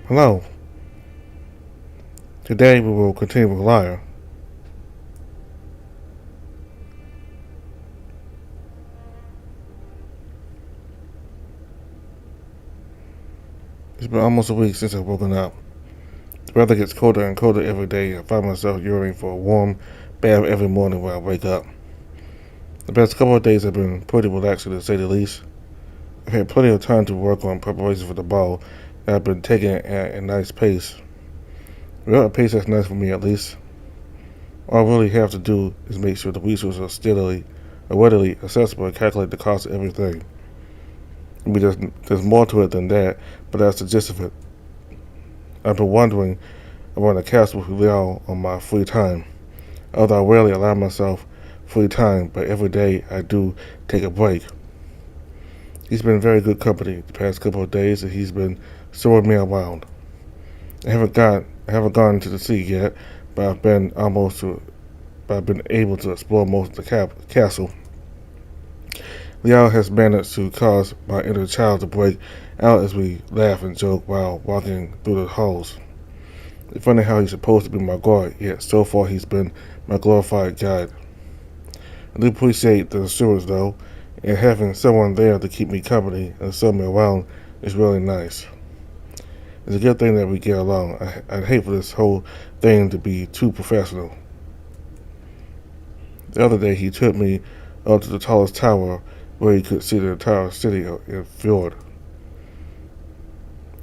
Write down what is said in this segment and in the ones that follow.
Hello. Today we will continue with Lyre. It's been almost a week since I've woken up. The weather gets colder and colder every day. I find myself yearning for a warm bath every morning when I wake up. The past couple of days have been pretty relaxing to say the least. I've had plenty of time to work on preparations for the ball, and I've been taking it at a nice pace. Well, a pace that's nice for me at least. All I really have to do is make sure the resources are readily accessible and calculate the cost of everything. I mean, there's more to it than that, but that's the gist of it. I've been wondering around the castle with Lyre on my free time. Although I rarely allow myself free time, but every day I do take a break. He's been very good company the past couple of days, and he's been showing me around. I haven't gone to the sea yet, but I've been able to explore most of the castle. Lyre has managed to cause my inner child to break out as we laugh and joke while walking through the halls. It's funny how he's supposed to be my guard, yet so far he's been my glorified guide. I do appreciate the assurance though, and having someone there to keep me company and show me around is really nice. It's a good thing that we get along. I'd hate for this whole thing to be too professional. The other day he took me up to the tallest tower where he could see the entire city in fjord.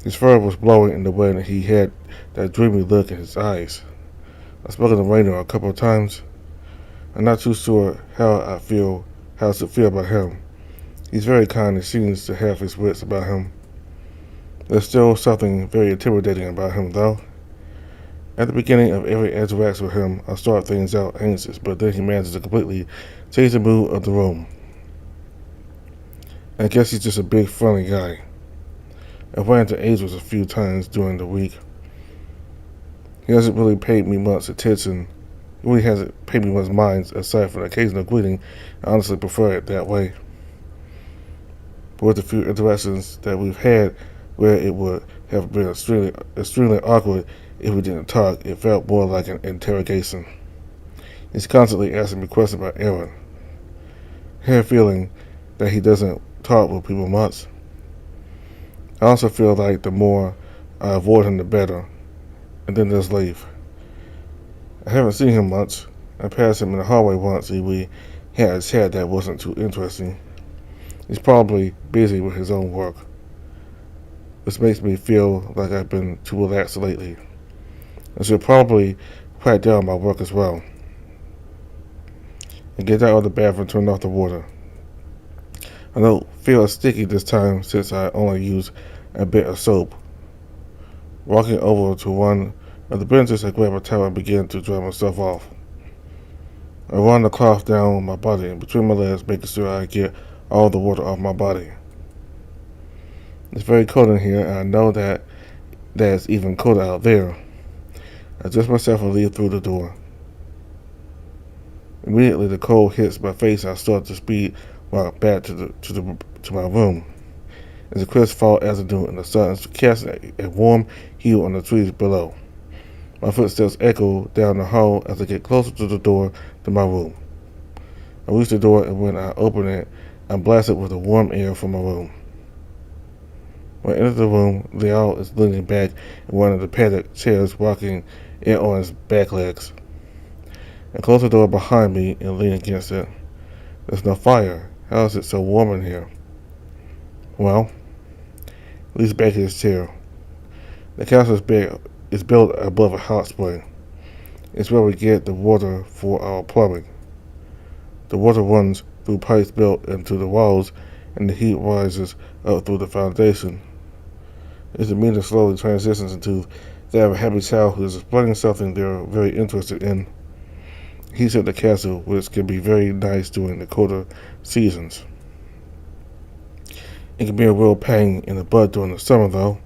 His fur was blowing in the wind and he had that dreamy look in his eyes. I've spoken to Rainer a couple of times. I'm not too sure how I should feel about him. He's very kind and seems to have his wits about him. There's still something very intimidating about him though. At the beginning of every interaction with him, I start things out anxious, but then he manages to completely change the mood of the room. I guess he's just a big funny guy. I've ran into Angels a few times during the week. He hasn't really paid me much attention. He really hasn't paid me much mind aside from the occasional greeting. I honestly prefer it that way. But with the few interactions that we've had where it would have been extremely awkward if we didn't talk, it felt more like an interrogation. He's constantly asking me questions about Aaron. I have a feeling that he doesn't talk with people much. I also feel like the more I avoid him, the better. And then there's Leif. I haven't seen him much. I passed him in the hallway once and we had a chat that wasn't too interesting. He's probably busy with his own work. This makes me feel like I've been too relaxed lately. I should probably quiet down my work as well. And get out of the bath and turn off the water. I don't feel as sticky this time since I only use a bit of soap. Walking over to one of the benches, I grab a towel and begin to dry myself off. I run the cloth down my body and between my legs, making sure I get all the water off my body. It's very cold in here, and I know that it's even colder out there. I adjust myself and leave through the door. Immediately, the cold hits my face, and I start to speed back to my room. As the crisp fall azimuth and the sun is casting a warm hue on the trees below. My footsteps echo down the hall as I get closer to the door to my room. I reach the door, and when I open it, I'm blasted with the warm air from my room. When I enter the room, Lyre is leaning back in one of the padded chairs, rocking it on his back legs. I close the door behind me and lean against it. There's no fire. How is it so warm in here? Well, leans back in his chair. The castle is built above a hot spring. It's where we get the water for our plumbing. The water runs through pipes built into the walls, and the heat rises up through the foundation. It's the means that slowly transitions into that of a happy child who is explaining something they're very interested in. He's at the castle, which can be very nice during the colder seasons. It can be a real pain in the butt during the summer, though.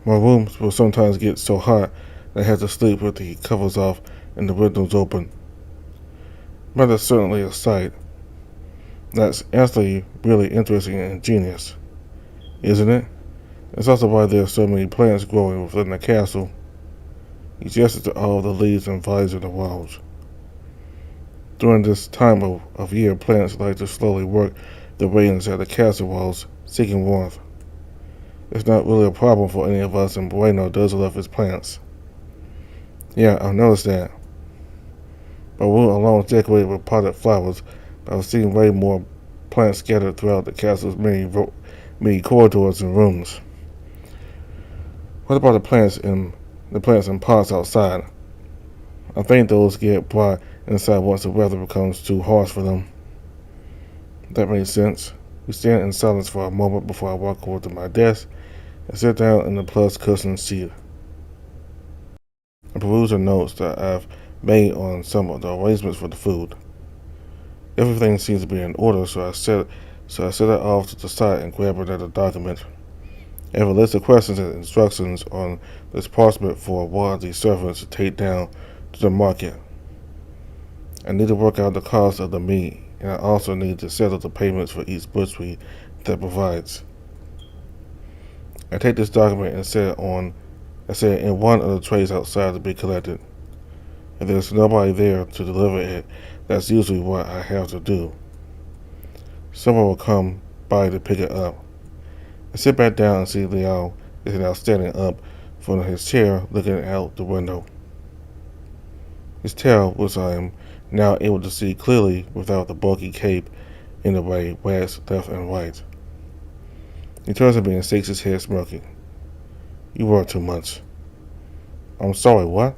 My rooms will sometimes get so hot that I have to sleep with the covers off and the windows open. But that's certainly a sight. That's actually really interesting and ingenious, isn't it? That's also why there are so many plants growing within the castle. He gestured to all the leaves and vines in the walls. During this time of year, plants like to slowly work their way inside the castle walls, seeking warmth. It's not really a problem for any of us, and Bueno does love his plants. Yeah, I've noticed that. My room alone is decorated with potted flowers, but I've seen way more plants scattered throughout the castle's many corridors and rooms. What about the plants in pots outside? I think those get brought inside once the weather becomes too harsh for them. That makes sense. We stand in silence for a moment before I walk over to my desk and sit down in the plush cushioned seat. I peruse the notes that I've made on some of the arrangements for the food. Everything seems to be in order, so I set it off to the side and grab another document. I have a list of questions and instructions on this parchment for one of the servants to take down to the market. I need to work out the cost of the meat, and I also need to settle the payments for each butchery that provides. I take this document and set it in one of the trays outside to be collected. If there's nobody there to deliver it, that's usually what I have to do. Someone will come by to pick it up. I sit back down and see Liao is now standing up from his chair looking out the window. His tail, which I am now able to see clearly without the bulky cape in the way, wags left and right. He turns to me and shakes his head smirking. You work too much. I'm sorry, what?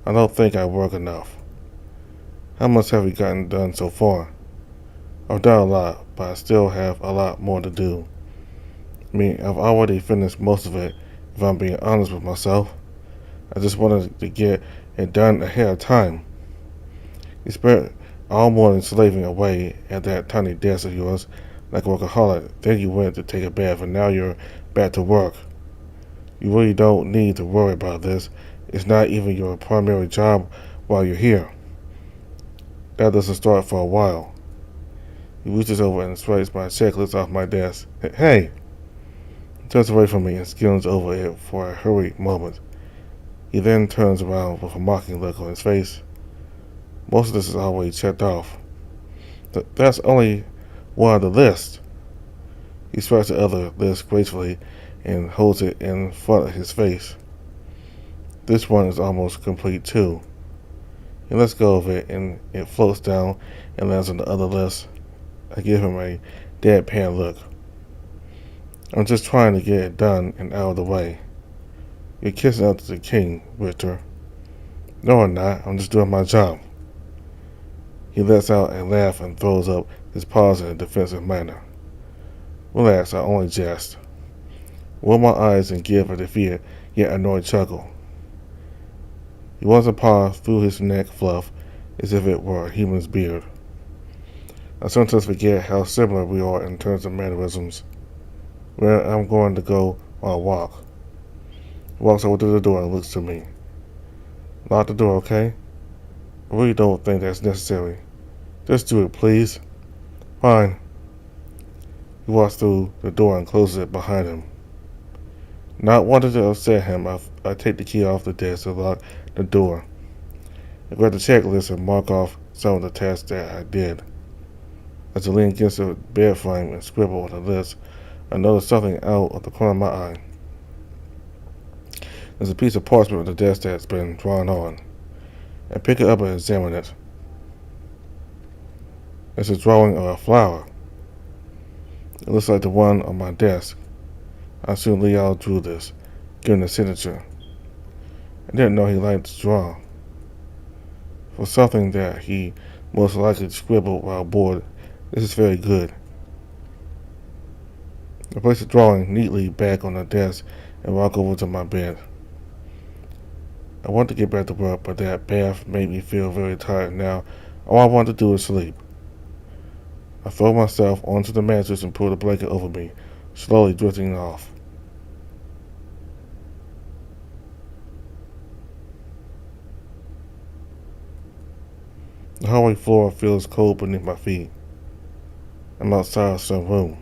I don't think I work enough. How much have you gotten done so far? I've done a lot, but I still have a lot more to do. I mean, I've already finished most of it, if I'm being honest with myself. I just wanted to get it done ahead of time. You spent all morning slaving away at that tiny desk of yours like a workaholic. Then you went to take a bath, and now you're back to work. You really don't need to worry about this. It's not even your primary job while you're here. That doesn't start for a while. He reaches over and swipes my checklist off my desk. Hey! He turns away from me and skims over it for a hurried moment. He then turns around with a mocking look on his face. Most of this is already checked off. That's only one of the list. He swipes the other list gracefully and holds it in front of his face. This one is almost complete too. He lets go of it and it floats down and lands on the other list. I give him a deadpan look. I'm just trying to get it done and out of the way. You're kissing up to the king, Richter. No, I'm not. I'm just doing my job. He lets out a laugh and throws up his paws in a defensive manner. Relax, I only jest. Roll my eyes and give a defeated yet annoyed chuckle. He runs a paw through his neck fluff as if it were a human's beard. I sometimes forget how similar we are in terms of mannerisms. Well, I'm going to go on a walk. He walks over to the door and looks to me. Lock the door, okay? I really don't think that's necessary. Just do it, please. Fine. He walks through the door and closes it behind him. Not wanting to upset him, I take the key off the desk to lock the door. I grab the checklist and mark off some of the tasks that I did. As I lean against the bed frame and scribble on the list, I notice something out of the corner of my eye. There's a piece of parchment on the desk that's been drawn on. I pick it up and examine it. It's a drawing of a flower. It looks like the one on my desk. I assume Liao drew this, given the signature. I didn't know he liked to draw. For something that he most likely scribbled while bored, this is very good. I place the drawing neatly back on the desk and walk over to my bed. I want to get back to work, but that bath made me feel very tired now. All I want to do is sleep. I throw myself onto the mattress and pull the blanket over me, slowly drifting off. The hallway floor feels cold beneath my feet. I'm outside some room.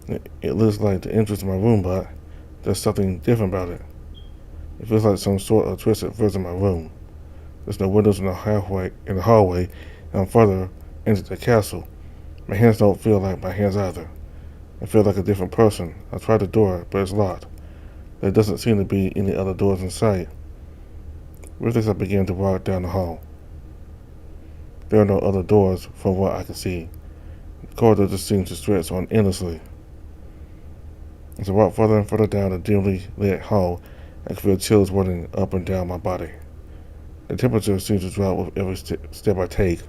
It looks like the entrance to my room, but there's something different about it. It feels like some sort of twisted version of my room. There's no windows in the hallway, and I'm further into the castle. My hands don't feel like my hands either. I feel like a different person. I tried the door, but it's locked. There doesn't seem to be any other doors in sight. With this, I began to walk down the hall. There are no other doors from what I can see. The corridor just seems to stretch on endlessly. As I walk further and further down the dimly lit hall, I can feel chills running up and down my body. The temperature seems to drop with every step I take.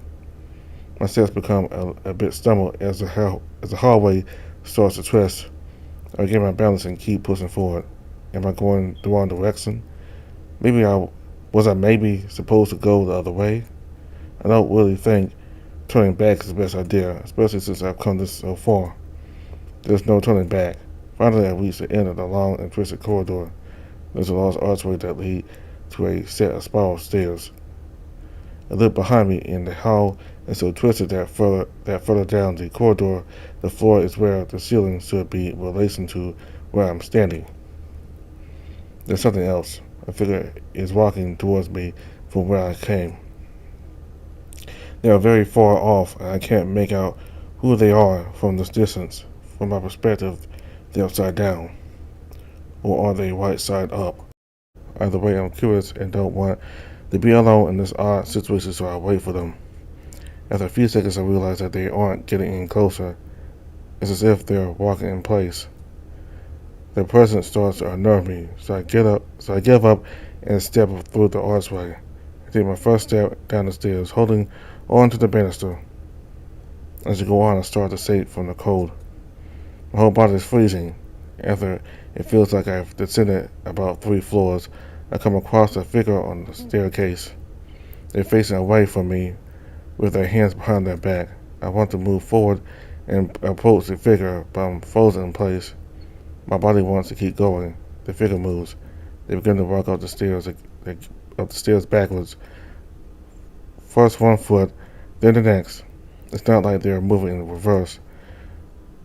My steps become a bit stumbled as the hallway starts to twist. I regain my balance and keep pushing forward. Am I going the wrong direction? Maybe supposed to go the other way? I don't really think turning back is the best idea, especially since I've come this so far. There's no turning back. Finally, I reach the end of the long and twisted corridor. There's a large archway that leads to a set of spiral stairs. I look behind me, and the hall is so twisted that further down the corridor, the floor is where the ceiling should be in relation to where I'm standing. There's something else. A figure is walking towards me from where I came. They are very far off, and I can't make out who they are from this distance. From my perspective, they're upside down. Or are they right side up? Either way, I'm curious and don't want to be alone in this odd situation, so I wait for them. After a few seconds, I realize that they aren't getting any closer. It's as if they're walking in place. Their presence starts to unnerve me, so I give up and step through the archway. I take my first step down the stairs, holding on to the banister. As I go on, I start to shake from the cold. My whole body is freezing. After it feels like I've descended about 3 floors, I come across a figure on the staircase. They're facing away from me with their hands behind their back. I want to move forward and approach the figure, but I'm frozen in place. My body wants to keep going. The figure moves. They begin to walk up the stairs backwards. First one foot, then the next. It's not like they are moving in reverse.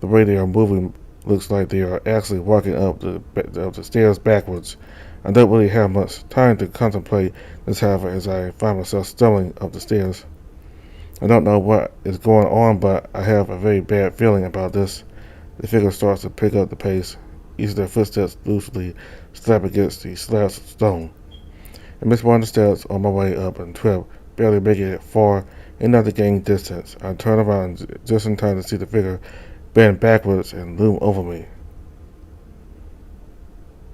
The way they are moving looks like they are actually walking up the stairs backwards. I don't really have much time to contemplate this, however, as I find myself stumbling up the stairs. I don't know what is going on, but I have a very bad feeling about this. The figure starts to pick up the pace. Each of their footsteps loosely slap against the slab stone. I miss one of the steps on my way up and trip, barely making it far enough to gain distance. I turn around just in time to see the figure bend backwards and loom over me.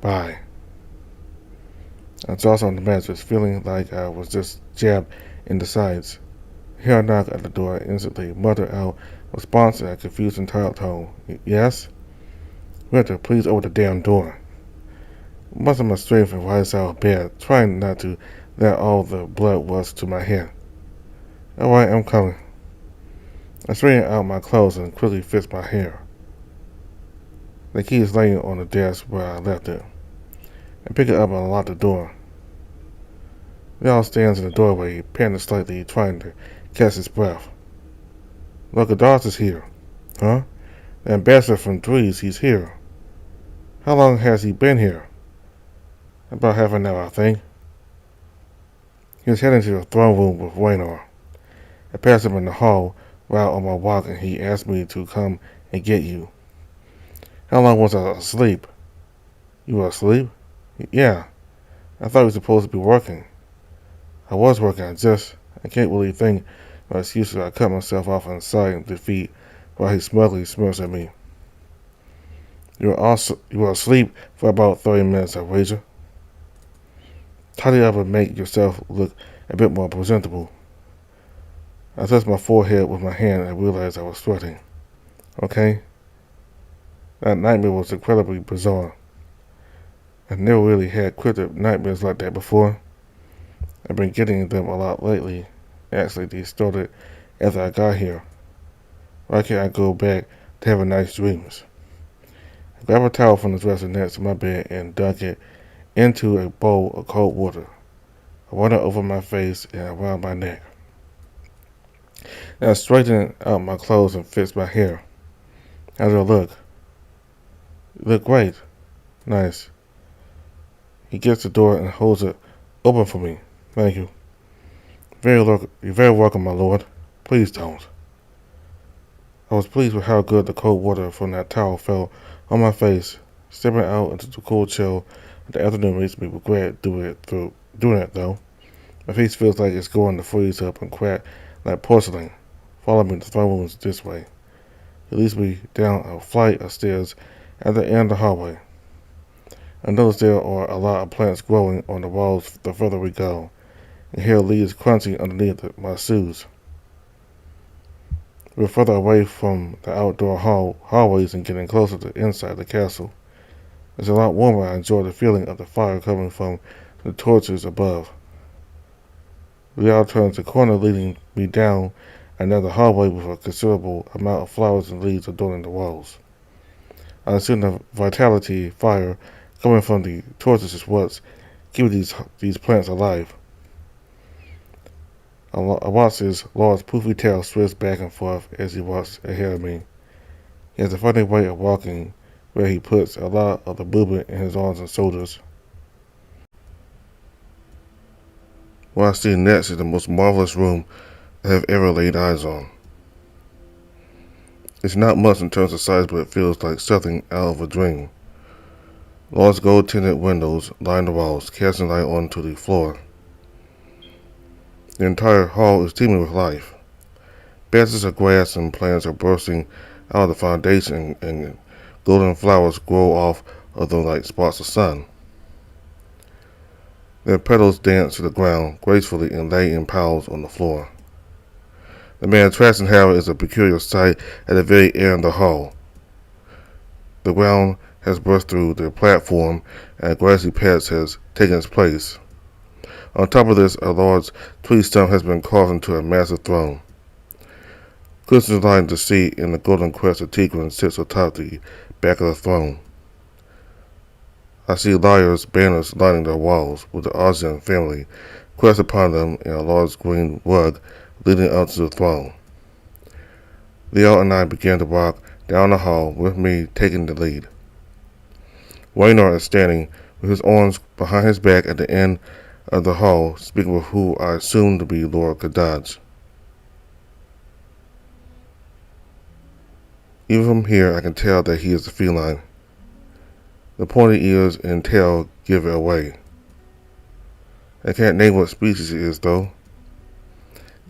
Bye. I toss on the mattress, feeling like I was just jabbed in the sides. I hear a knock at the door, instantly mutter out a response in a confused and tired tone. Yes? Winter, please open the damn door. Muster my strength and rise out of bed, trying not to let all the blood rush to my head. Alright, I'm coming. I straighten out my clothes and quickly fix my hair. The key is laying on the desk where I left it. I pick it up and unlock the door. Val stands in the doorway, panting slightly, trying to catch his breath. Look, Adars is here. Huh? The ambassador from Drees, he's here. How long has he been here? About half an hour, I think. He was heading to the throne room with Raynor. I passed him in the hall while on my walk, and he asked me to come and get you. How long was I asleep? You were asleep? Yeah. I thought you were supposed to be working. I was working, I can't really think of excuses. I cut myself off in silent defeat while he smugly smirks at me. You were asleep for about 30 minutes, I wager. Tidy up and make yourself look a bit more presentable. I touched my forehead with my hand and realized I was sweating. Okay? That nightmare was incredibly bizarre. I've never really had cryptic nightmares like that before. I've been getting them a lot lately. Actually, they started after I got here. Why can't I go back to having nice dreams? I grab a towel from the dresser next to my bed and dunk it into a bowl of cold water. I run it over my face and around my neck. Then I straighten out my clothes and fix my hair. How do I look? Look great. Nice. He gets the door and holds it open for me. Thank you. You're very welcome, my lord. Please don't. I was pleased with how good the cold water from that towel felt on my face. Stepping out into the cool chill of the afternoon makes me regret doing it though. My face feels like it's going to freeze up and crack like porcelain. Follow me to the throne rooms this way. It leads me down a flight of stairs at the end of the hallway. I notice there are a lot of plants growing on the walls the further we go, and hear leaves crunching underneath my shoes. We're further away from the outdoor hallways and getting closer to inside the castle. It's a lot warmer. I enjoy the feeling of the fire coming from the torches above. Lyre turns the corner leading me down another hallway with a considerable amount of flowers and leaves adorning the walls. I assume the vitality fire coming from the torches is what's keeping these plants alive. I watch his large poofy tail switch back and forth as he walks ahead of me. He has a funny way of walking where he puts a lot of the movement in his arms and shoulders. What I see next is the most marvelous room I have ever laid eyes on. It's not much in terms of size, but it feels like something out of a dream. Large gold-tinted windows line the walls, casting light onto the floor. The entire hall is teeming with life. Patches of grass and plants are bursting out of the foundation, and golden flowers grow off of them like spots of sun. Their petals dance to the ground gracefully and lay in piles on the floor. The man-trashing Harrow is a peculiar sight at the very end of the hall. The ground has burst through the platform, and a grassy patch has taken its place. On top of this, a large tree stump has been carved into a massive throne. Cushions line the seat, and the golden crest of Tigran sits atop the back of the throne. I see Lyre's banners lining the walls, with the Arzian family crest upon them in a large green rug leading up to the throne. Leo and I began to walk down the hall, with me taking the lead. Raynor is standing with his arms behind his back at the end of the hall, speaking with who I assume to be Lord Kadaj. Even from here, I can tell that he is a feline. The pointy ears and tail give it away. I can't name what species it is, though.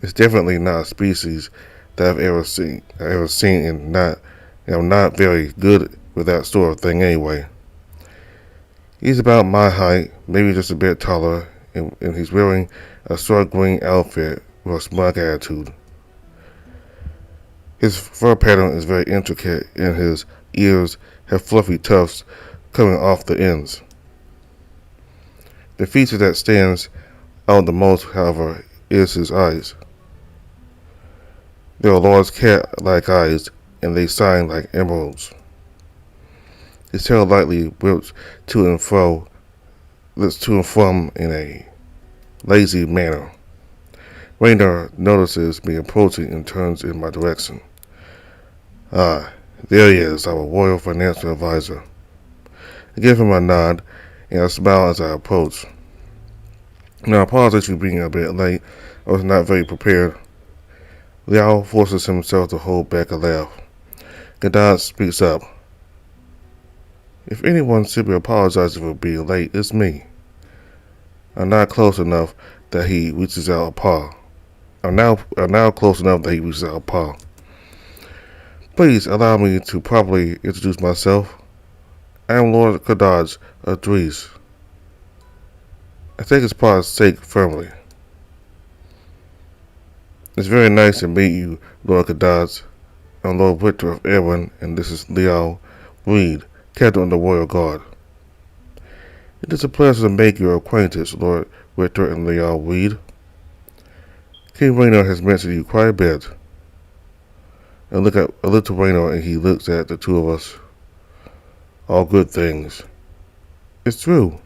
It's definitely not a species that I've ever seen, and I'm not very good with that sort of thing anyway. He's about my height, maybe just a bit taller, and he's wearing a short green outfit with a smug attitude. His fur pattern is very intricate, and his ears have fluffy tufts coming off the ends. The feature that stands out the most, however, is his eyes. They are large cat-like eyes, and they shine like emeralds. His tail lightly whips to and from in a lazy manner. Raynor notices me approaching and turns in my direction. Ah, there he is, our royal financial advisor. I give him a nod and a smile as I approach. Now, I apologize for being a bit late. I was not very prepared. Liao forces himself to hold back a laugh. Gadad speaks up. If anyone should be apologizing for being late, it's me. I'm not close enough that he reaches out a paw. I'm now close enough that he reaches out a paw. Please allow me to properly introduce myself. I am Lord Kadaj of Dries. I take his paw's sake firmly. It's very nice to meet you, Lord Kadaj. I'm Lord Victor of Erwin, and this is Liao Reed, Captain of the Royal Guard. It is a pleasure to make your acquaintance, Lord Victor and Liao Reed. King Raynor has mentioned you quite a bit. I look to Raynor, and he looks at the two of us. All good things. It's true.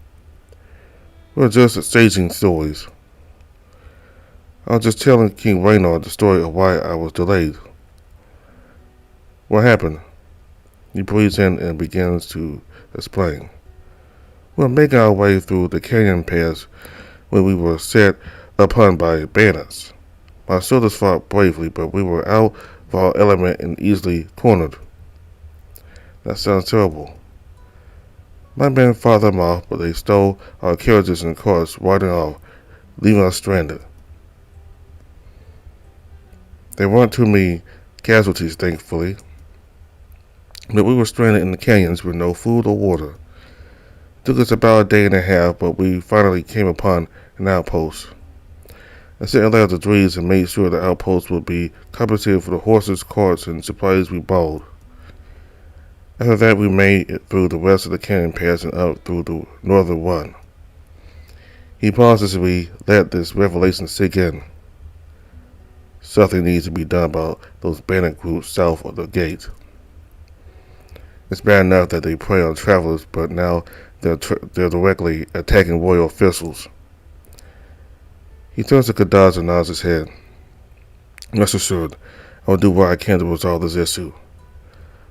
We're just staging stories. I was just telling King Raynor the story of why I was delayed. What happened? He breathes in and begins to explain. We're making our way through the canyon pass when we were set upon by bandits. My soldiers fought bravely, but we were out of our element and easily cornered. That sounds terrible. My men fought them off, but they stole our carriages and carts, riding off, leaving us stranded. There weren't too many casualties, thankfully, but we were stranded in the canyons with no food or water. It took us about a day and a half, but we finally came upon an outpost. I sent a letter to Dries and made sure the outpost would be compensated for the horses, carts, and supplies we borrowed. After that, we made it through the rest of the canyon pass and up through the northern one. He paused as we let this revelation sink in. Something needs to be done about those bandit groups south of the gate. It's bad enough that they prey on travelers, but now they're directly attacking royal officials. He turns to Kadaz and nods his head. Rest assured, I will do what I can to resolve this issue.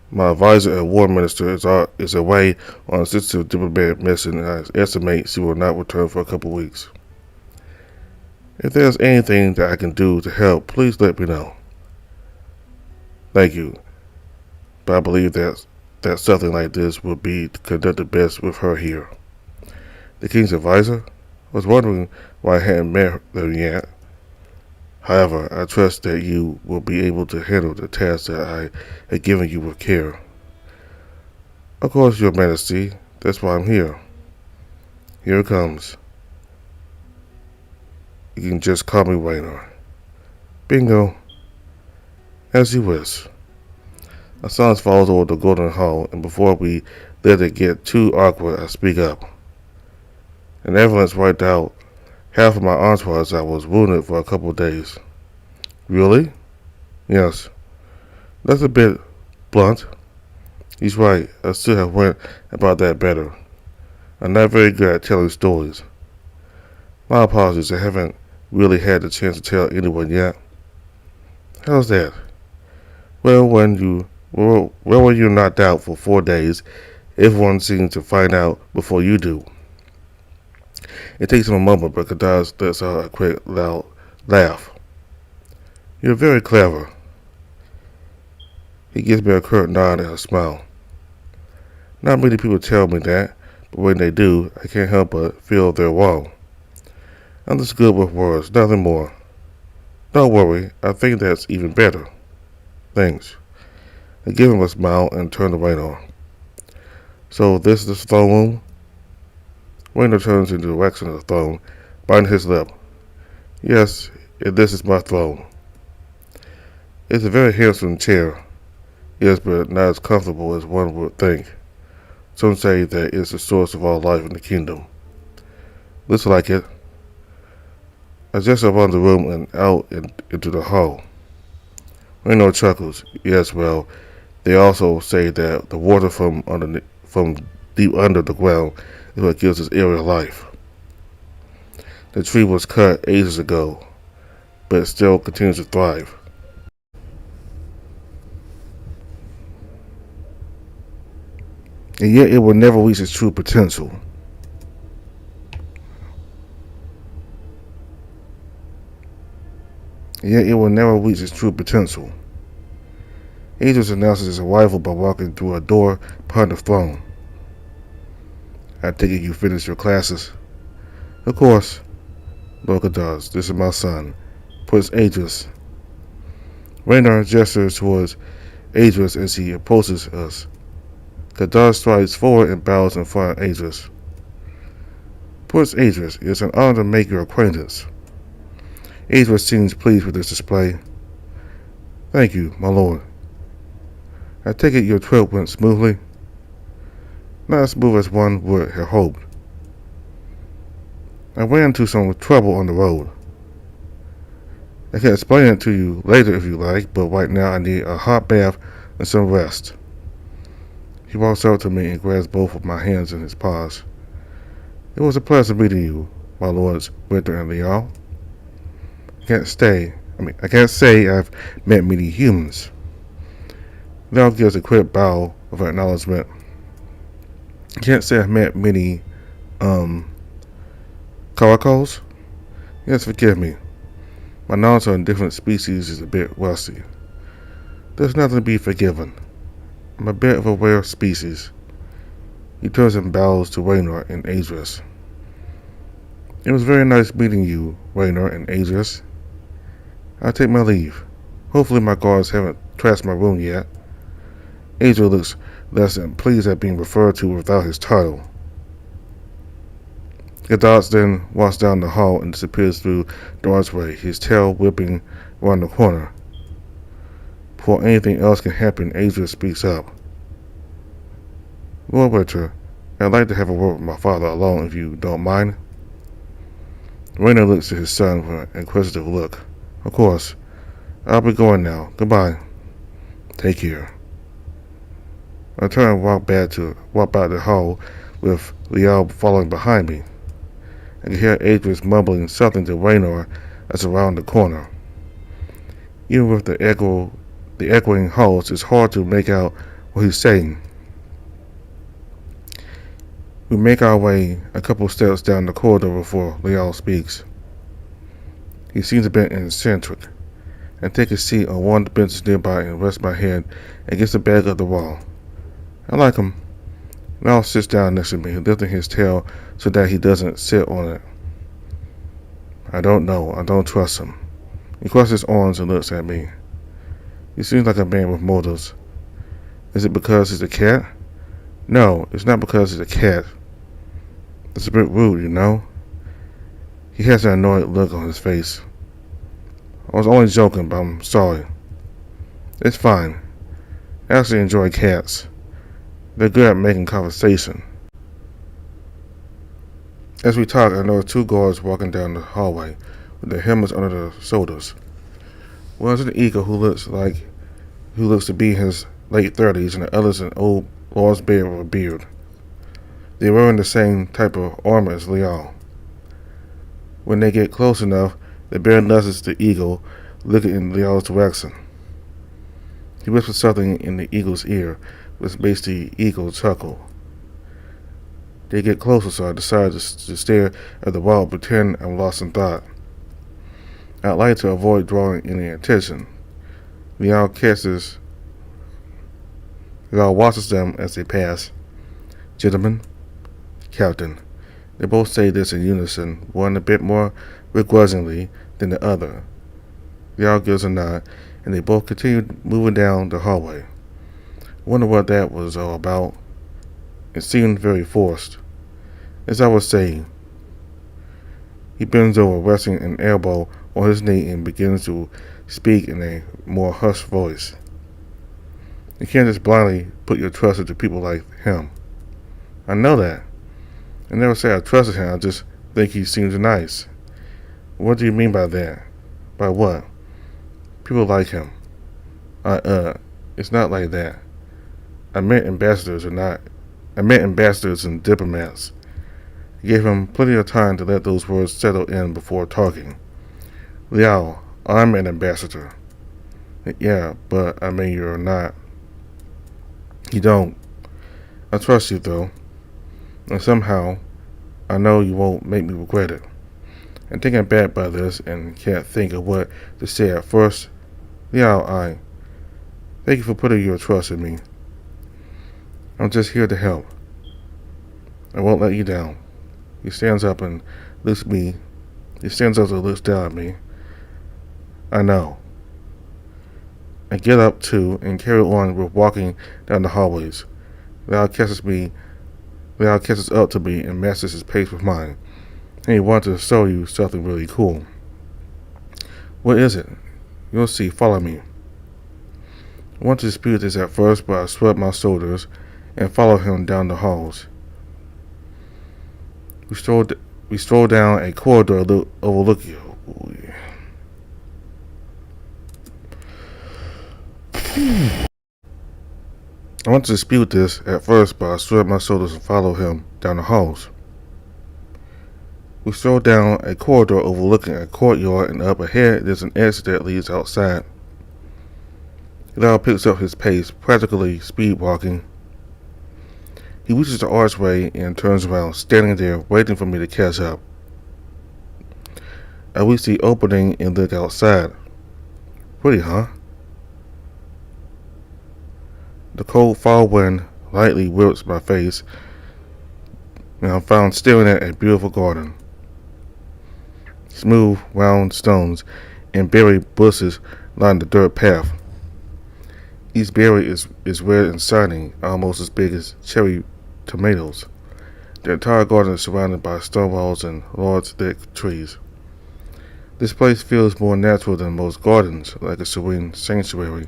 My advisor and war minister is away on a sensitive diplomatic mission, and I estimate she will not return for a couple of weeks. If there's anything that I can do to help, please let me know. Thank you, but I believe that something like this would be conducted best with her here. The king's advisor? I was wondering why I hadn't met them yet. However, I trust that you will be able to handle the task that I have given you with care. Of course, Your Majesty, that's why I'm here. Here it comes. You can just call me Raynor. Bingo. As you wish. A silence falls over the golden hall, and before we let it get too awkward, I speak up. An ambulance wiped out half of my entourage. I was wounded for a couple of days. Really? Yes. That's a bit blunt. He's right. I should have went about that better. I'm not very good at telling stories. My apologies. I haven't really had the chance to tell anyone yet. How's that? Well, when you were knocked out for 4 days, everyone seemed to find out before you do. It takes him a moment, but Kadaz lets out a quick, loud laugh. You're very clever. He gives me a curt nod and a smile. Not many people tell me that, but when they do, I can't help but feel they're wrong. I'm just good with words, nothing more. Don't worry, I think that's even better. Thanks. I give him a smile and turn the light on. So this is the throne room? Raynor turns in the direction of the throne, biting his lip. Yes, this is my throne. It's a very handsome chair. Yes, but not as comfortable as one would think. Some say that it's the source of all life in the kingdom. Looks like it. I gesture around the room and out into the hall. Raynor chuckles. Yes, well, they also say that the water from deep under the ground is what gives this area life. The tree was cut ages ago, but it still continues to thrive. And yet it will never reach its true potential. Idris announces his arrival by walking through a door behind the throne. I take it you finished your classes? Of course. Loka does. This is my son, Prince Idris. Raynor gestures towards Idris as he approaches us. Kadar strides forward and bows in front of Idris. Prince Idris, it's an honor to make your acquaintance. Idris seems pleased with this display. Thank you, my lord. I take it your trip went smoothly? Not as smooth as one would have hoped. I ran into some trouble on the road. I can explain it to you later if you like, but right now I need a hot bath and some rest. He walks up to me and grabs both of my hands in his paws. It was a pleasure meeting you, my lords Winter and Lyre. I can't say I've met many humans. Lyre gives a quick bow with an acknowledgement. I can't say I've met many caracals. Yes, forgive me. My knowledge on different species is a bit rusty. There's nothing to be forgiven. I'm a bit of a rare species. He turns and bows to Raynor and Adris. It was very nice meeting you, Raynor and Adris. I'll take my leave. Hopefully my guards haven't trashed my room yet. Adris looks less than pleased at being referred to without his title. Gadot then walks down the hall and disappears through the archway, his tail whipping around the corner. Before anything else can happen, Adris speaks up. Lord Witcher, I'd like to have a word with my father alone if you don't mind. Raynor looks at his son with an inquisitive look. Of course. I'll be going now. Goodbye. Take care. I turn and walk back the hall with Lyre following behind me. I can hear Adris mumbling something to Raynor as around the corner. Even with the echoing halls, it's hard to make out what he's saying. We make our way a couple steps down the corridor before Lyre speaks. He seems a bit eccentric. I take a seat on one of the benches nearby and rest my head against the back of the wall. I like him. Lyre sits down next to me, lifting his tail so that he doesn't sit on it. I don't know. I don't trust him. He crosses his arms and looks at me. He seems like a man with motives. Is it because he's a cat? No, it's not because he's a cat. It's a bit rude, you know? He has an annoyed look on his face. I was only joking, but I'm sorry. It's fine. I actually enjoy cats. They're good at making conversation. As we talk, I notice two guards walking down the hallway with their helmets under their shoulders. One is an eagle who looks to be in his late 30s, and the other is an old large bear with a beard. They're wearing the same type of armor as Lyre. When they get close enough, the bear nudges the eagle, looking in Lyre's direction. He whispers something in the eagle's ear, which makes the eagle chuckle. They get closer, so I decide to stare at the wall and pretend I'm lost in thought. I'd like to avoid drawing any attention. Lyre watches them as they pass. Gentlemen, Captain. They both say this in unison, one a bit more begrudgingly than the other. Lyre gives a nod, and they both continue moving down the hallway. I wonder what that was all about. It seemed very forced. As I was saying, he bends over, resting an elbow on his knee, and begins to speak in a more hushed voice. You can't just blindly put your trust into people like him. I know that. I never say I trusted him, I just think he seems nice. What do you mean by that? By what? People like him. It's not like that. I meant ambassadors and diplomats. I gave him plenty of time to let those words settle in before talking. Lyre, I'm an ambassador. Yeah, but I mean you're not. You don't. I trust you though. And somehow, I know you won't make me regret it. I'm taken aback by this and can't think of what to say at first. Lyre, thank you for putting your trust in me. I'm just here to help. I won't let you down. He stands up and looks down at me. I know. I get up too and carry on with walking down the hallways. Lyre catches up to me and matches his pace with mine. And he wants to show you something really cool. What is it? You'll see. Follow me. I want to dispute this at first, but I shrug my shoulders and follow him down the halls. We stroll down a corridor overlooking. I want to dispute this at first, but I shrug my shoulders and follow him down the halls. We stroll down a corridor overlooking a courtyard, and up ahead there's an exit that leads outside. Lyre picks up his pace, practically speed walking. He reaches the archway and turns around, standing there, waiting for me to catch up. I reach the opening and look outside. Pretty, huh? The cold fall wind lightly whips my face, and I'm found staring at a beautiful garden. Smooth, round stones and berry bushes line the dirt path. Each berry is red and shiny, almost as big as cherry tomatoes. The entire garden is surrounded by stone walls and large, thick trees. This place feels more natural than most gardens, like a serene sanctuary.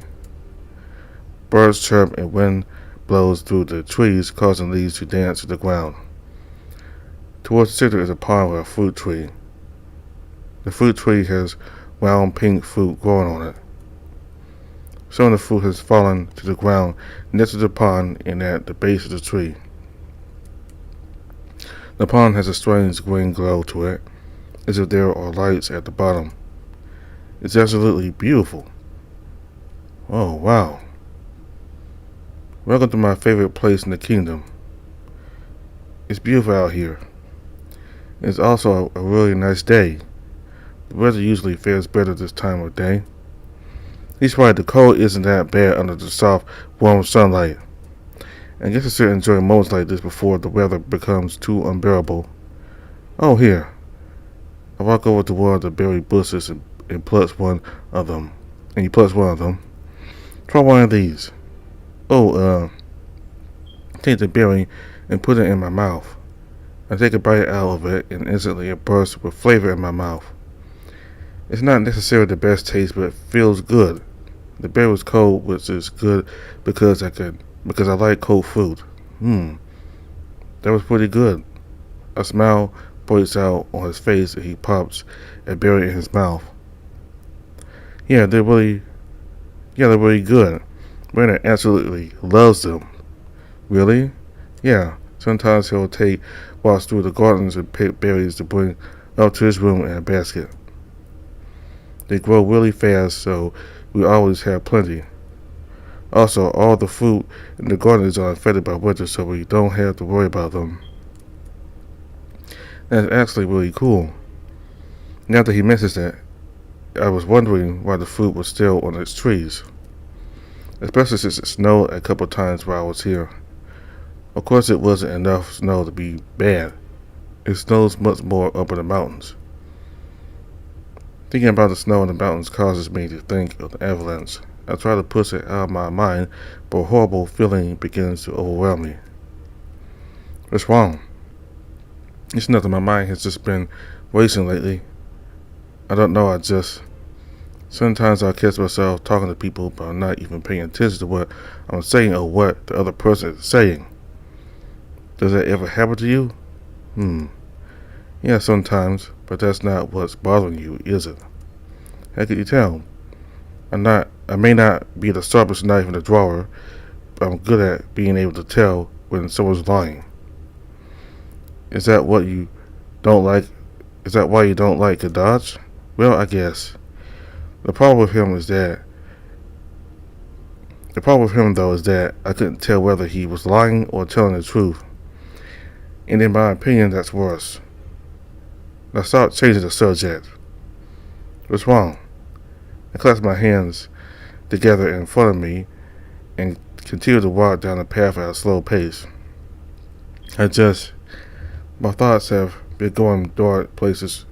Birds chirp and wind blows through the trees, causing leaves to dance to the ground. Towards the center is a pond with a fruit tree. The fruit tree has round pink fruit growing on it. Some of the fruit has fallen to the ground next to the pond and at the base of the tree. The pond has a strange green glow to it, as if there are lights at the bottom. It's absolutely beautiful. Oh, wow. Welcome to my favorite place in the kingdom. It's beautiful out here. It's also a really nice day. The weather usually fares better this time of day. He's right, the cold isn't that bad under the soft, warm sunlight. I guess I should enjoy moments like this before the weather becomes too unbearable. Oh, here. I walk over to one of the berry bushes and pluck one of them. And he plucks one of them. Try one of these. Take the berry and put it in my mouth. I take a bite out of it and instantly it bursts with flavor in my mouth. It's not necessarily the best taste, but it feels good. The berry was cold, which is good because I like cold food. That was pretty good. A smile breaks out on his face and he pops a berry in his mouth. Yeah, they're really good. Brandon absolutely loves them. Really? Yeah. Sometimes he'll take walks through the gardens and pick berries to bring up to his room in a basket. They grow really fast, so we always have plenty. Also, all the fruit in the garden is unaffected by winter, so we don't have to worry about them. That's actually really cool. Now that he mentions that, I was wondering why the fruit was still on its trees. Especially since it snowed a couple times while I was here. Of course, it wasn't enough snow to be bad. It snows much more up in the mountains. Thinking about the snow in the mountains causes me to think of the avalanche. I try to push it out of my mind, but a horrible feeling begins to overwhelm me. What's wrong? It's nothing. My mind has just been racing lately. I don't know, sometimes I catch myself talking to people, but I'm not even paying attention to what I'm saying or what the other person is saying. Does that ever happen to you? Yeah, sometimes, but that's not what's bothering you, is it? How can you tell? I may not be the sharpest knife in the drawer, but I'm good at being able to tell when someone's lying. Is that what you don't like? Is that why you don't like Dodge? Well, I guess. The problem with him, though, is that I couldn't tell whether he was lying or telling the truth. And in my opinion, that's worse. Now stop changing the subject. What's wrong? I clasp my hands together in front of me and continue to walk down the path at a slow pace. My thoughts have been going dark places.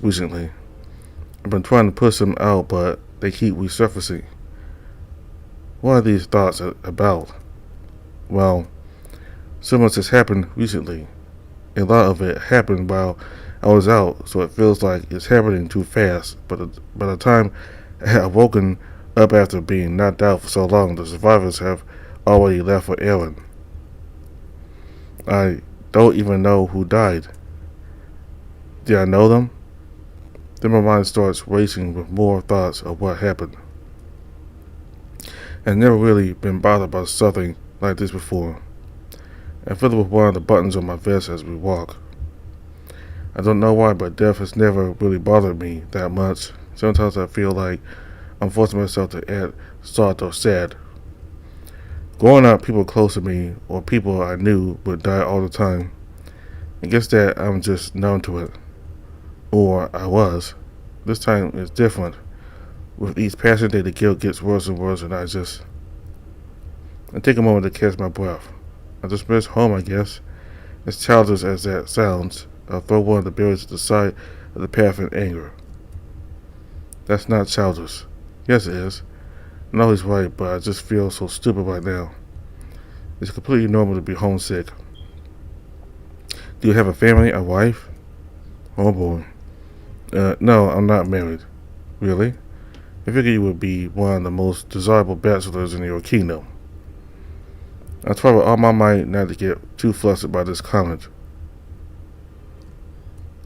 Recently. I've been trying to push them out, but they keep resurfacing. What are these thoughts about? Well, so much has happened recently. A lot of it happened while I was out, so it feels like it's happening too fast. But by the time I had woken up after being knocked out for so long, the survivors have already left for Aaron. I don't even know who died. Did I know them? Then my mind starts racing with more thoughts of what happened. I've never really been bothered by something like this before. I fiddle with one of the buttons on my vest as we walk. I don't know why, but death has never really bothered me that much. Sometimes I feel like I'm forcing myself to add salt or sad. Growing up, people close to me or people I knew would die all the time. I guess that I'm just numb to it. Or I was. This time it's different. With each passing day, the guilt gets worse and worse, and I take a moment to catch my breath. I just miss home, I guess. As childish as that sounds, I'll throw one of the berries to the side of the path in anger. That's not childish. Yes, it is. I know he's right, but I just feel so stupid right now. It's completely normal to be homesick. Do you have a family, a wife? Oh boy. No, I'm not married. Really? I figured you would be one of the most desirable bachelors in your kingdom. I try with all my might not to get too flustered by this comment.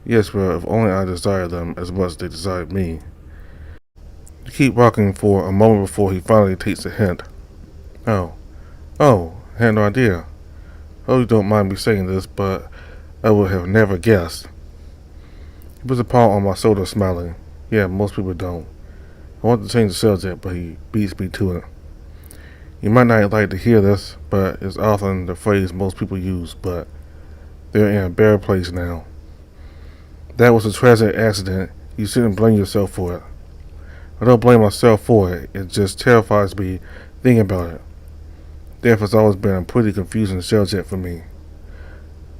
Yes, well, if only I desire them as much as they desire me. You keep walking for a moment before he finally takes a hint. Oh, I had no idea. Oh, you don't mind me saying this, but I would have never guessed. He puts a paw on my shoulder, smiling. Yeah, most people don't. I want to change the subject, but he beats me to it. You might not like to hear this, but it's often the phrase most people use, but they're in a better place now. That was a tragic accident. You shouldn't blame yourself for it. I don't blame myself for it. It just terrifies me thinking about it. Death has always been a pretty confusing subject for me.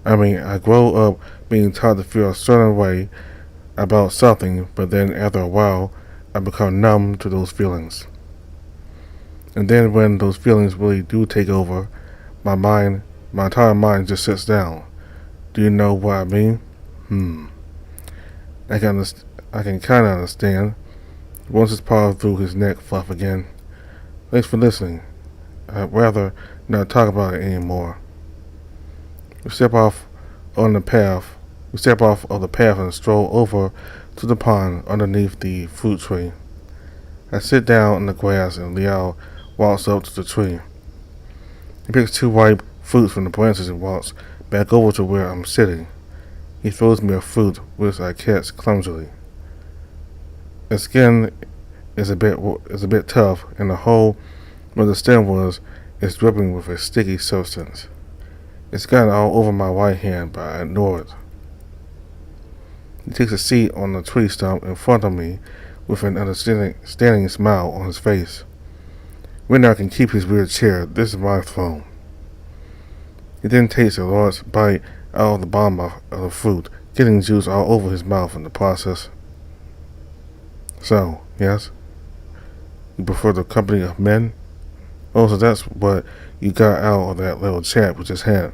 I mean, I grow up being taught to feel a certain way about something, but then after a while, I become numb to those feelings. And then when those feelings really do take over, my entire mind just sits down. Do you know what I mean? I can kind of understand. Once his paw through his neck fluff again. Thanks for listening. I'd rather not talk about it anymore. We step off of the path and stroll over to the pond underneath the fruit tree. I sit down in the grass and Lyre walks up to the tree. He picks 2 ripe fruits from the branches and walks back over to where I'm sitting. He throws me a fruit which I catch clumsily. The skin is a bit tough, and the hole where the stem was is dripping with a sticky substance. It's gotten all over my right hand, but I ignore it. He takes a seat on the tree stump in front of me with an understanding smile on his face. When I can keep his weird chair, this is my throne. He then takes a large bite out of the bottom of the fruit, getting juice all over his mouth in the process. So, yes? You prefer the company of men? Oh, so that's what you got out of that little chat we just had.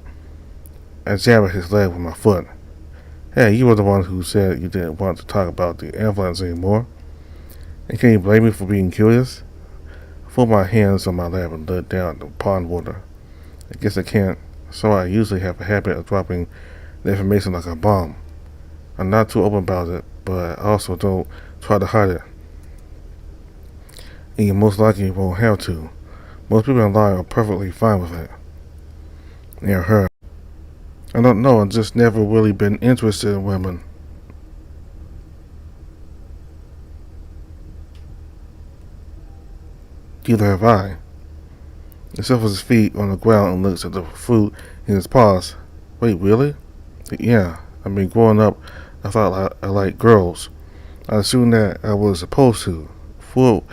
I jab at his leg with my foot. Hey, you were the one who said you didn't want to talk about the ambulance anymore. And can you blame me for being curious? I fold my hands on my lap and look down at the pond water. I guess I can't, so I usually have a habit of dropping the information like a bomb. I'm not too open about it, but I also don't try to hide it. And you most likely won't have to. Most people in Lyre are perfectly fine with it. Yeah, her. I don't know, I've just never really been interested in women. Neither have I. He shuffles his feet on the ground and looks at the fruit in his paws. Wait, really? Yeah, I mean, growing up, I thought I liked girls. I assumed that I was supposed to. Fool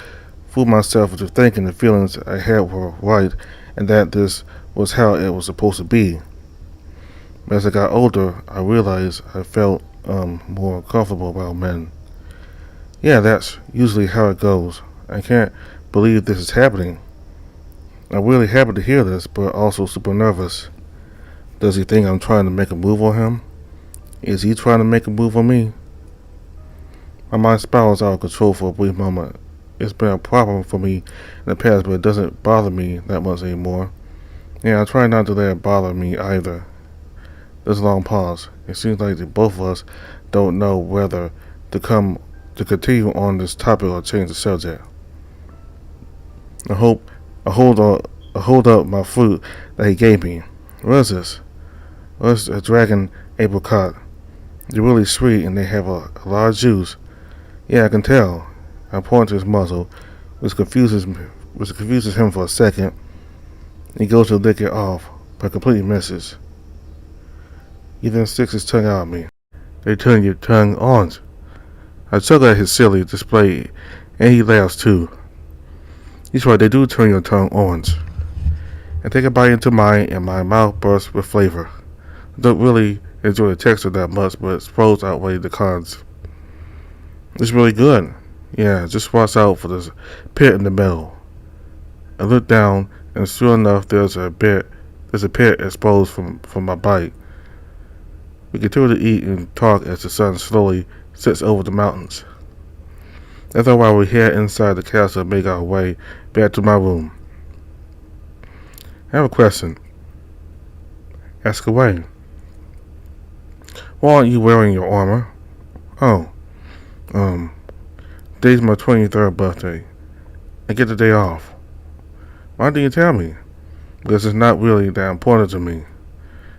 myself into thinking the feelings I had were right and that this was how it was supposed to be. But as I got older, I realized I felt more comfortable about men. Yeah, that's usually how it goes. I can't believe this is happening. I'm really happy to hear this, but also super nervous. Does he think I'm trying to make a move on him? Is he trying to make a move on me? My mind spirals out of control for a brief moment. It's been a problem for me in the past, but it doesn't bother me that much anymore. Yeah, I try not to let it bother me either. There's a long pause. It seems like the both of us don't know whether to continue on this topic or change the subject. I hold up my fruit that he gave me. What is this? Well, it's a dragon apricot. They're really sweet and they have a lot of juice. Yeah, I can tell. I point to his muzzle, which confuses him for a second. He goes to lick it off, but completely misses. He then sticks his tongue out at me. They turn your tongue on. I chuckle at his silly display, and he laughs too. He's right, they do turn your tongue on. I take a bite into mine, and my mouth bursts with flavor. I don't really enjoy the texture that much, but its pros outweigh the cons. It's really good. Yeah, just watch out for this pit in the middle. I look down, and sure enough, there's a pit exposed from my bite. We continue to eat and talk as the sun slowly sets over the mountains. After a while, we head inside the castle and make our way back to my room. I have a question. Ask away. Why aren't you wearing your armor? Oh, today's my 23rd birthday. I get the day off. Why didn't you tell me? Because it's not really that important to me.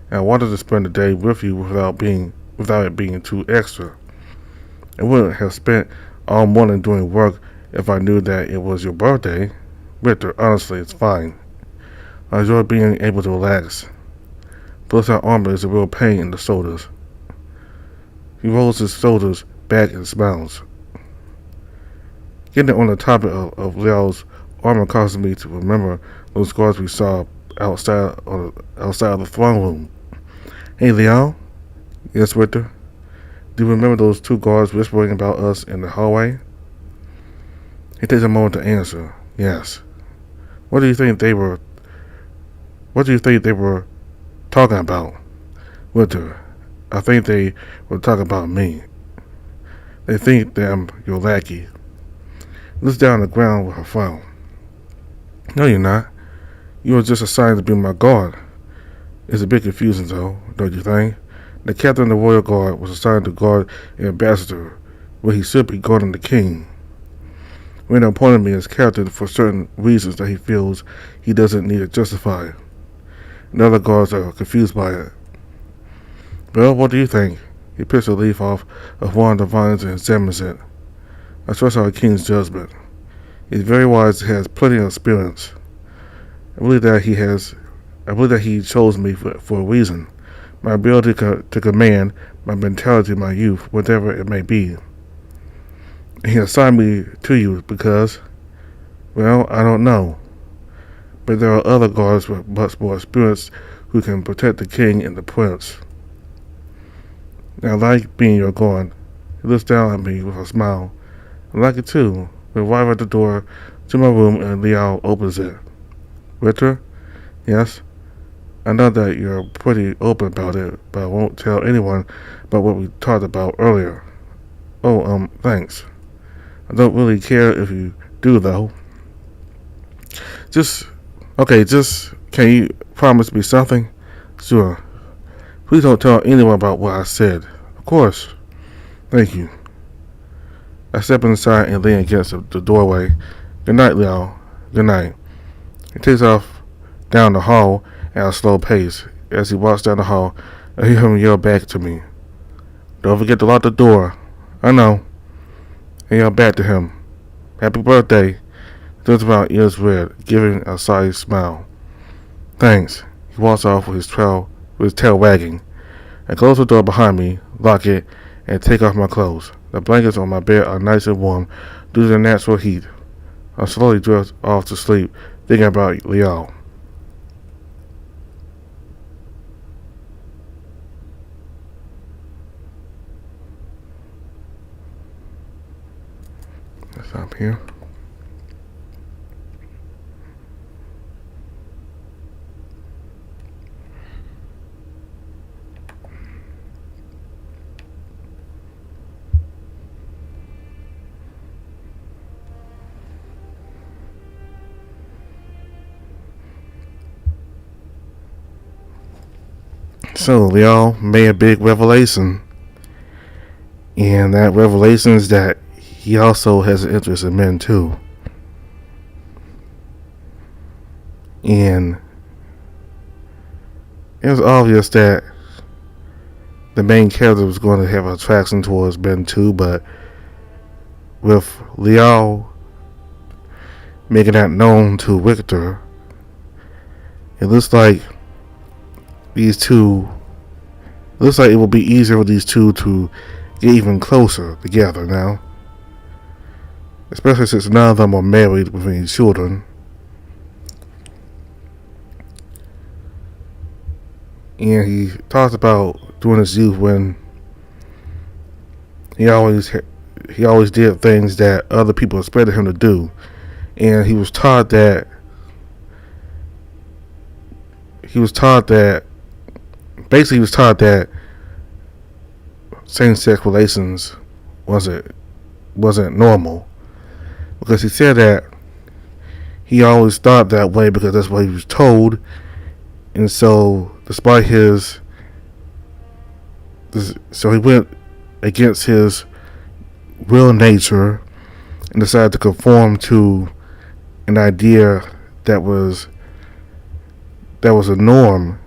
And I wanted to spend the day with you without it being too extra. I wouldn't have spent all morning doing work if I knew that it was your birthday. Victor, honestly, it's fine. I enjoy being able to relax. Plus, our armor is a real pain in the shoulders. He rolls his shoulders back and smiles. Getting on the topic of Lyre's armor causes me to remember those guards we saw outside of the throne room. Hey, Lyre? Yes, Victor? Do you remember those two guards whispering about us in the hallway? He takes a moment to answer. Yes. What do you think they were talking about? Victor, I think they were talking about me. They think that I'm your lackey. He looks down on the ground with a frown. No, you're not. You were just assigned to be my guard. It's a bit confusing, though, don't you think? The captain of the royal guard was assigned to guard an ambassador, where he should be guarding the king. Randall appointed me as captain for certain reasons that he feels he doesn't need to justify. And other guards are confused by it. Well, what do you think? He picks a leaf off of one of the vines and examines it. I trust our king's judgment. He's very wise and has plenty of experience. I believe that he chose me for a reason. My ability to command, my mentality, my youth, whatever it may be. He assigned me to you because, well, I don't know. But there are other guards with much more experience who can protect the king and the prince. I like being your guard. He looks down at me with a smile. I like it too. We arrive at the door to my room and Lyre opens it. Victor? Yes? I know that you're pretty open about it, but I won't tell anyone about what we talked about earlier. Oh, thanks. I don't really care if you do, though. Can you promise me something? Sure. Please don't tell anyone about what I said. Of course. Thank you. I step inside and lean against the doorway. Good night, Lyre. Good night. He takes off down the hall at a slow pace. As he walks down the hall, I hear him yell back to me. Don't forget to lock the door. I know. I yell back to him. Happy birthday. He turns around, ears red, giving a side smile. Thanks. He walks off with his tail wagging. I close the door behind me, lock it, and take off my clothes. The blankets on my bed are nice and warm due to the natural heat. I slowly drift off to sleep, thinking about Lyre. Stop here. So Lyre made a big revelation, and that revelation is that he also has an interest in men too. And it was obvious that the main character was going to have an attraction towards men too, but with Lyre making that known to Victor, It looks like these two. It looks like it will be easier for these two to get even closer together now, especially since none of them are married with any children. And he talks about during his youth when he always did things that other people expected him to do, and he was taught that same-sex relations wasn't normal, because he said that he always thought that way because that's what he was told. And so he went against his real nature and decided to conform to an idea that was a norm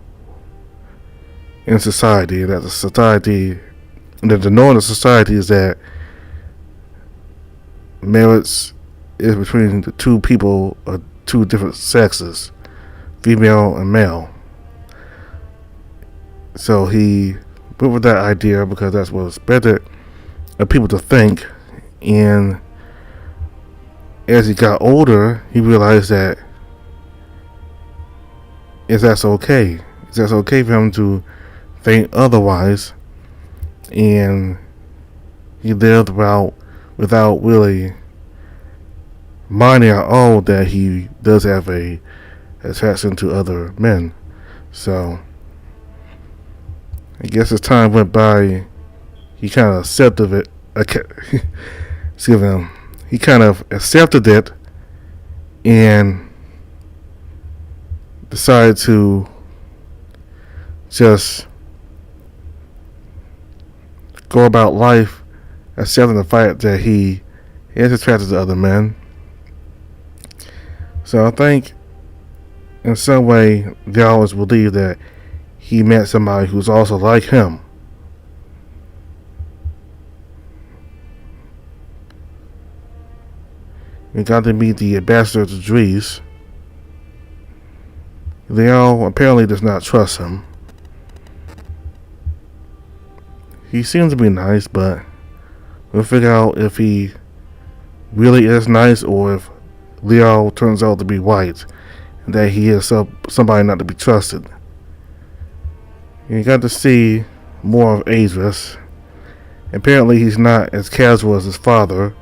in society. That the norm of society is that marriage is between the two people of two different sexes, female and male. So he went with that idea because that's what was expected of people to think. And as he got older, he realized that that's okay. That's okay for him to think otherwise, and he lived without really minding at all that he does have a attraction to other men. So I guess as time went by, he kind of accepted it. He kind of accepted it and decided to just go about life accepting the fact that he is attracted to other men. So I think in some way they always believe that he met somebody who's also like him. We got to meet the ambassador to Drees. Lyre apparently does not trust him. He seems to be nice, but we'll figure out if he really is nice or if Lyre turns out to be white and that he is somebody not to be trusted. You got to see more of Idris. Apparently he's not as casual as his father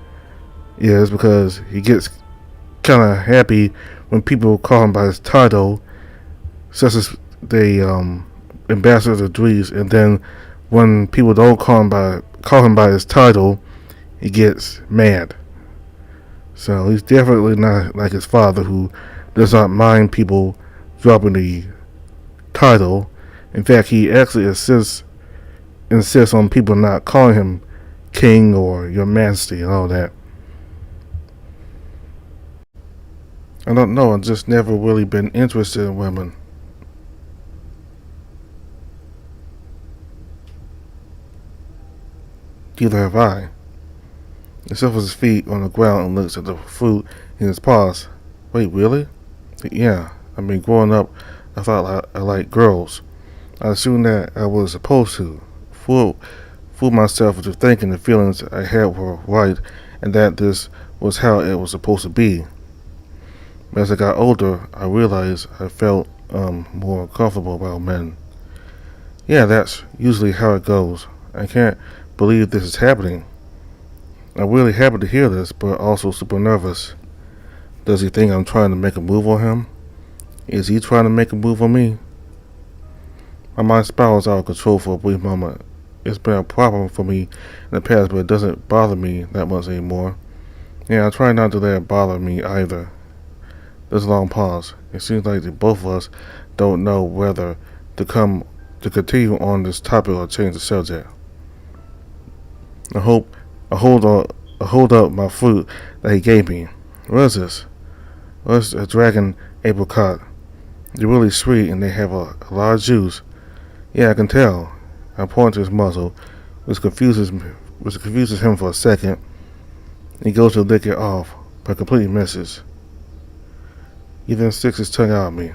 is, because he gets kind of happy when people call him by his title, such as the ambassador to Drees, and then when people don't call him by his title, he gets mad. So he's definitely not like his father, who does not mind people dropping the title. In fact, he actually insists on people not calling him king or your majesty and all that. I don't know, I've just never really been interested in women. Neither have I. He shuffles his feet on the ground and looks at the fruit in his paws. Wait, really? Yeah, I mean, growing up, I thought I liked girls. I assumed that I was supposed to. Fool myself into thinking the feelings I had were right and that this was how it was supposed to be. But as I got older, I realized I felt more comfortable about men. Yeah, that's usually how it goes. I can't believe this is happening. I'm really happy to hear this, but also super nervous. Does he think I'm trying to make a move on him? Is he trying to make a move on me? My mind spirals out of control for a brief moment. It's been a problem for me in the past, but it doesn't bother me that much anymore. Yeah, I try not to let it bother me either. There's a long pause. It seems like the both of us don't know whether to continue on this topic or change the subject. I hold up my fruit that he gave me. What is this? Well, it's a dragon apricot. They're really sweet and they have a lot of juice. Yeah, I can tell. I point to his muzzle, which confuses him for a second. He goes to lick it off, but completely misses. He then sticks his tongue out at me.